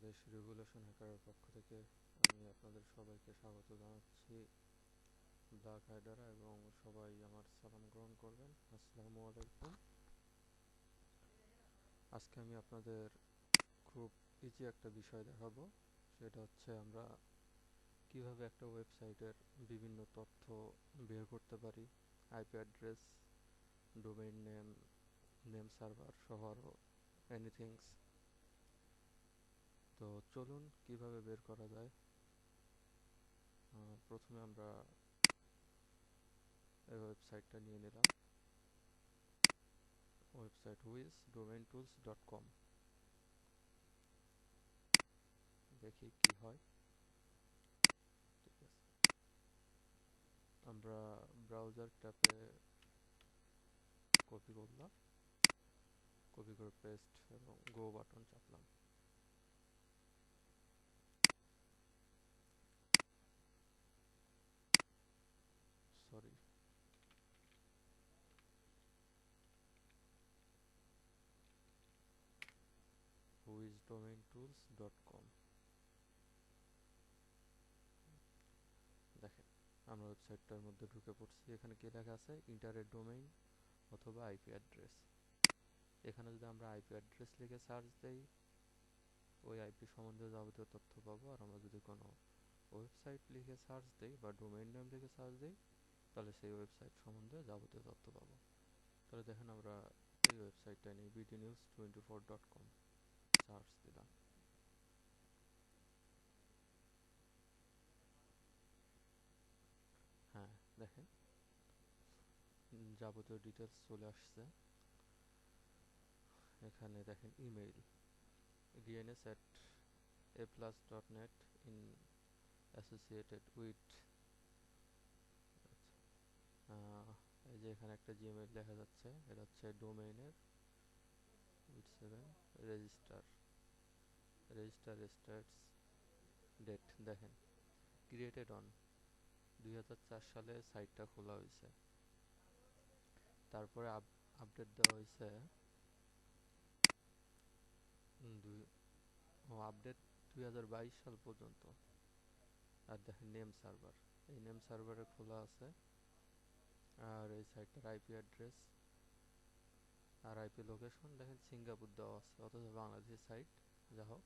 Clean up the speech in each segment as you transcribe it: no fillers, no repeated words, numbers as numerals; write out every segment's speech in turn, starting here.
Bangladesh regulation হ্যাকারের পক্ষ থেকে আমি আপনাদের সবাইকে স্বাগত জানাচ্ছি। ব্ল্যাক হাইডারা এবং সবাই আমার সালাম গ্রহণ করবেন। আসসালামু আলাইকুম। আজকে আমি আপনাদের খুব ইজি একটা বিষয় দেখাবো। সেটা হচ্ছে আমরা কিভাবে একটা ওয়েবসাইটের বিভিন্ন তথ্য বের করতে পারি। IP address, domain name, name server সহ আরও এনিথিংস। তো চলুন কিভাবে বের করা যায়। প্রথমে আমরা এই ওয়েবসাইটটা নিয়ে নিলাম। Website wizdomaintools.com। দেখি কি হয়। ঠিক আছে, আমরা ব্রাউজার ট্যাবে কপি করলাম, কপি করে পেস্ট এবং গো বাটন চাপলাম। Sorry, wizdomaintools.com। দেখেন, আমরা ওয়েবসাইটটার মধ্যে ঢুকে পড়ছি। এখানে কি লেখা আছে? ইন্টারের ডোমেইন অথবা আইপি অ্যাড্রেস। এখানে যদি আমরা আইপি অ্যাড্রেস লিখে সার্চ দেই, ওই আইপি সম্বন্ধে যাবতীয় তথ্য পাবো। আর আমরা যদি কোনো ওয়েবসাইট লিখে সার্চ দেই বা ডোমেইন নেম লিখে সার্চ দেই, তাহলে সেই ওয়েবসাইট সম্বন্ধে যাবতীয় তথ্য পাবো। তাহলে দেখেন, আমরা এই ওয়েবসাইটটা নিই, bdnews24.com সার্চ দিলাম। হ্যাঁ, দেখেন যাবতীয় ডিটেলস চলে আসছে। এখানে দেখেন email dns@aplus.net in associated with, এই যে এখানে একটা জিমেইল দেখা যাচ্ছে। এটা হচ্ছে ডোমেইনের উইথ 7 রেজিস্টার স্টার্টস ডেট। দেখেন, ক্রিয়েটেড অন 2004 সালে সাইটটা খোলা হয়েছে। তারপরে আপডেট দেওয়া হয়েছে আপডেট 2022 সাল পর্যন্ত। আর দেখেন নেম সার্ভার, এই নেম সার্ভারে খোলা আছে। আর এই সাইটটার আইপি অ্যাড্রেস আর আইপি লোকেশন দেখেন সিঙ্গাপুর দেওয়া আছে, অথচ বাংলাদেশের সাইট। যা হোক,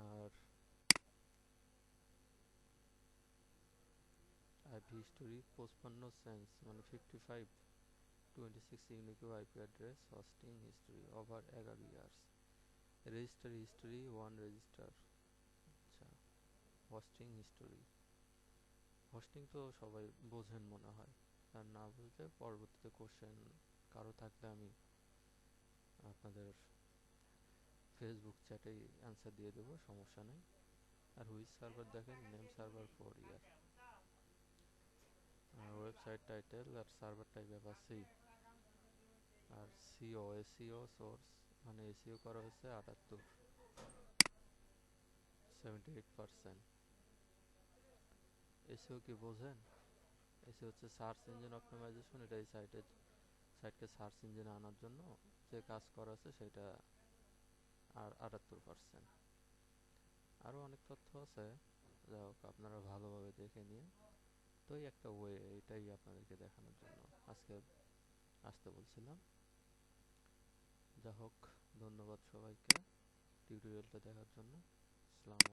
আর আইপি হিস্টোরি 55 সেন্স মানে 55, 26 unique IP address, hosting history over 11 years, register history 1 register. আচ্ছা, হোস্টিং হিস্টোরি, হোস্টিং তো সবাই বোঝেন মনে হয়। আর না বুঝলে পরবর্তীতে কোশ্চেন কারো থাকলে আমি আপনাদের ফেসবুক চ্যাটেই অ্যান্সার দিয়ে দেবো, সমস্যা নেই। আর হুইচ সার্ভার দেখেন, নেম সার্ভার 4 ইয়ার। ওয়েবসাইট টাইটেল আর সার্ভার টাইপ অ্যাপাচি। আর এসিও সোর্স মানে এসিও করা হয়েছে 78%। এসিও কি বোঝেন? এসিও হচ্ছে সার্চ ইঞ্জিন অপটিমাইজেশন। এটা এই সাইটকে সার্চ ইঞ্জিনে আনার জন্য যে কাজ করা আছে সেটা। আর 78%। আরও অনেক তথ্য আছে, যা হোক আপনারা ভালোভাবে দেখে নিয়ে। তো এই একটা ওয়ে, এটাই আপনাদেরকে দেখানোর জন্য আজকে আসতে বলছিলাম। যা হোক, ধন্যবাদ সবাইকে টিউটোরিয়ালটা দেখার জন্য। আসসালামু